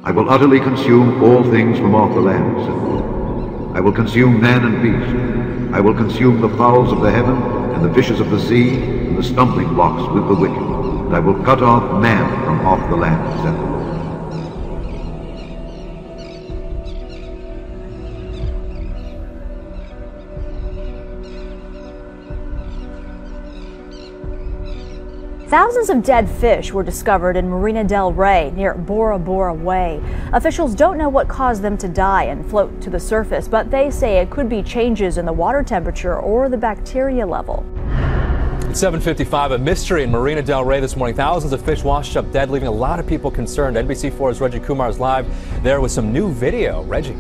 I will utterly consume all things from off the land, said the Lord. I will consume man and beast. I will consume the fowls of the heaven, and the fishes of the sea, and the stumbling blocks with the wicked. And I will cut off man from off the land, said the Lord. Thousands of dead fish were discovered in Marina Del Rey near Bora Bora Way. Officials don't know what caused them to die and float to the surface, but they say it could be changes in the water temperature or the bacteria level. It's 7:55, a mystery in Marina Del Rey this morning. Thousands of fish washed up dead, leaving a lot of people concerned. NBC4's Reggie Kumar is live there with some new video. Reggie.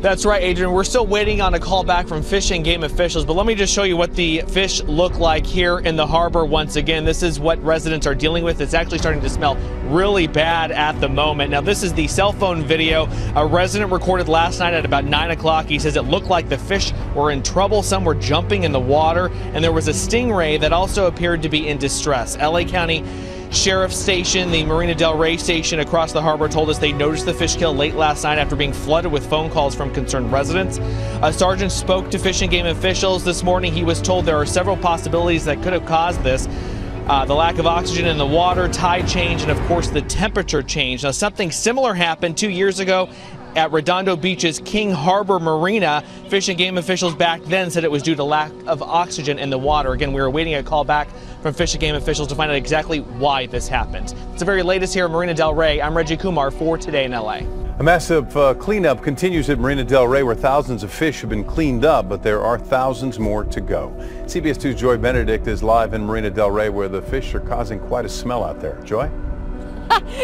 That's right, Adrian. We're still waiting on a call back from Fish and Game officials, but let me just show you what the fish look like here in the harbor once again. This is what residents are dealing with. It's actually starting to smell really bad at the moment. Now, this is the cell phone video a resident recorded last night at about 9 o'clock. He says it looked like the fish were in trouble. Some were jumping in the water, and there was a stingray that also appeared to be in distress. LA County Sheriff's Station, the Marina Del Rey station across the harbor, told us they noticed the fish kill late last night after being flooded with phone calls from concerned residents. A sergeant spoke to Fish and Game officials this morning. He was told there are several possibilities that could have caused this. The lack of oxygen in the water, tide change, and of course the temperature change. Now, something similar happened 2 years ago at Redondo Beach's King Harbor Marina. Fish and Game officials back then said it was due to lack of oxygen in the water. Again, we are waiting a call back from Fish and Game officials to find out exactly why this happened. It's the very latest here at Marina Del Rey. I'm Reggie Kumar for Today in LA. A massive cleanup continues at Marina Del Rey, where thousands of fish have been cleaned up, but there are thousands more to go. CBS 2's Joy Benedict is live in Marina Del Rey, where the fish are causing quite a smell out there. Joy?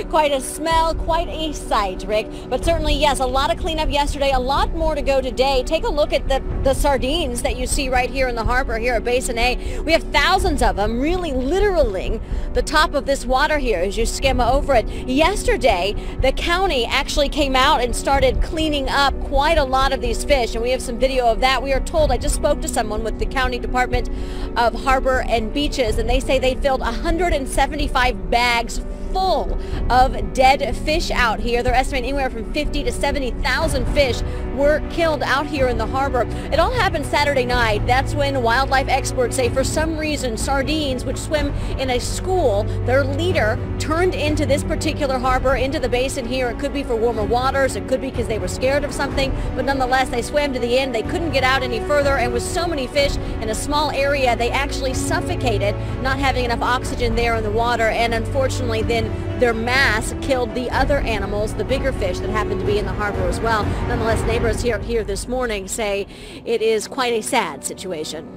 Quite a smell, quite a sight, Rick. But certainly, yes, a lot of cleanup yesterday, a lot more to go today. Take a look at the sardines that you see right here in the harbor here at Basin A. We have thousands of them, really literally the top of this water here as you skim over it. Yesterday, the county actually came out and started cleaning up quite a lot of these fish, and we have some video of that. We are told, I just spoke to someone with the County Department of Harbor and Beaches, and they say they filled 175 bags full of dead fish out here. They're estimating anywhere from 50 to 70,000 fish were killed out here in the harbor. It all happened Saturday night. That's when wildlife experts say for some reason sardines, which swim in a school, their leader turned into this particular harbor, into the basin here. It could be for warmer waters. It could be because they were scared of something, but nonetheless they swam to the end. They couldn't get out any further, and with so many fish in a small area, they actually suffocated, not having enough oxygen there in the water, and unfortunately then their mass killed the other animals, the bigger fish that happened to be in the harbor as well. Nonetheless, neighbors here this morning say it is quite a sad situation.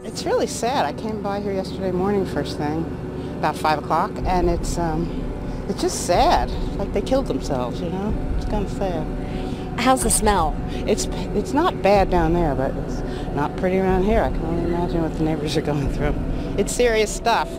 It's really sad. I came by here yesterday morning first thing, about 5 o'clock, and it's just sad. Like they killed themselves, you know? It's kind of sad. How's the smell? It's not bad down there, but it's not pretty around here. I can only imagine what the neighbors are going through. It's serious stuff.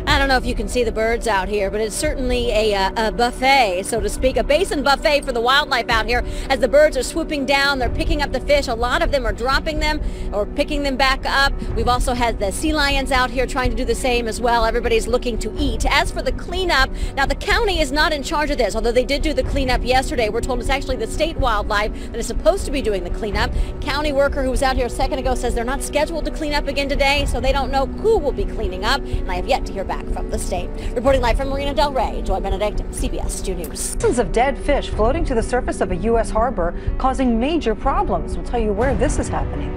I don't know if you can see the birds out here, but it's certainly a buffet, so to speak, a basin buffet for the wildlife out here. As the birds are swooping down, they're picking up the fish. A lot of them are dropping them or picking them back up. We've also had the sea lions out here trying to do the same as well. Everybody's looking to eat. As for the cleanup, now the county is not in charge of this, although they did do the cleanup yesterday. We're told it's actually the state wildlife that is supposed to be doing the cleanup. County worker who was out here a second ago says they're not scheduled to clean up again today, so they don't know who will be cleaning up, and I have yet to hear back from the state. Reporting live from Marina Del Rey, Joy Benedict, CBS 2 News. Thousands of dead fish floating to the surface of a U.S. harbor, causing major problems. We'll tell you where this is happening.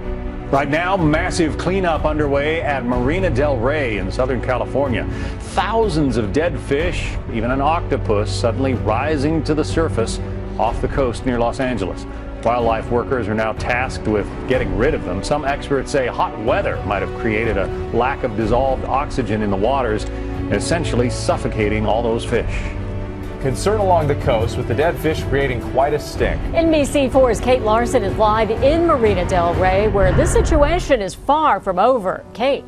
Right now, massive cleanup underway at Marina Del Rey in Southern California. Thousands of dead fish, even an octopus, suddenly rising to the surface off the coast near Los Angeles. Wildlife workers are now tasked with getting rid of them. Some experts say hot weather might have created a lack of dissolved oxygen in the waters, essentially suffocating all those fish. Concern along the coast with the dead fish creating quite a stink. NBC4's Kate Larson is live in Marina Del Rey, where this situation is far from over. Kate.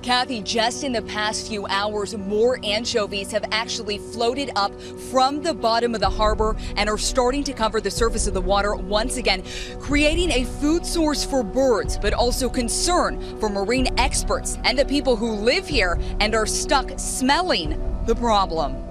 Kathy, just in the past few hours, more anchovies have actually floated up from the bottom of the harbor and are starting to cover the surface of the water once again, creating a food source for birds, but also concern for marine experts and the people who live here and are stuck smelling the problem.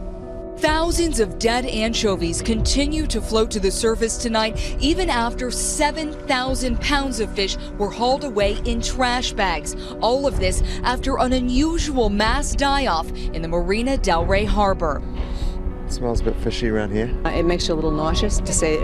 Thousands of dead anchovies continue to float to the surface tonight, even after 7,000 pounds of fish were hauled away in trash bags. All of this after an unusual mass die-off in the Marina Del Rey harbor. It smells a bit fishy around here. It makes you a little nauseous, to say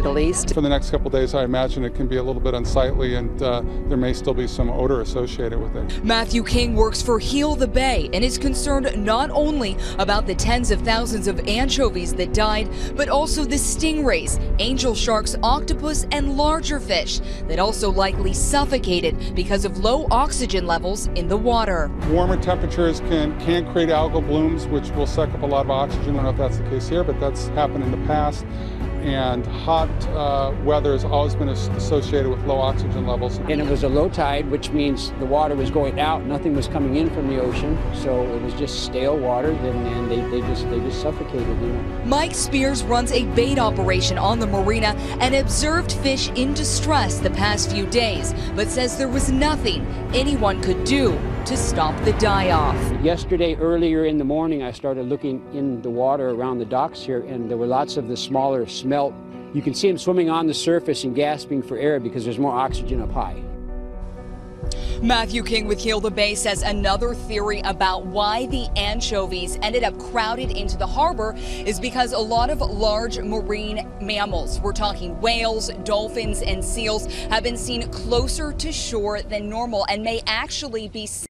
the least. For the next couple of days, I imagine it can be a little bit unsightly, and there may still be some odor associated with it. Matthew King works for Heal the Bay and is concerned not only about the tens of thousands of anchovies that died, but also the stingrays, angel sharks, octopus, and larger fish that also likely suffocated because of low oxygen levels in the water. Warmer temperatures can create algal blooms, which will suck up a lot of oxygen. I don't know if that's the case here, but that's happened in the past. And hot weather has always been associated with low oxygen levels. And it was a low tide, which means the water was going out, nothing was coming in from the ocean, so it was just stale water, and they just suffocated. You know. Mike Spears runs a bait operation on the marina and observed fish in distress the past few days, but says there was nothing anyone could do to stop the die-off. Yesterday, earlier in the morning, I started looking in the water around the docks here, and there were lots of the smaller smelt. You can see them swimming on the surface and gasping for air because there's more oxygen up high. Matthew King with Heal the Bay says another theory about why the anchovies ended up crowded into the harbor is because a lot of large marine mammals, we're talking whales, dolphins, and seals, have been seen closer to shore than normal and may actually be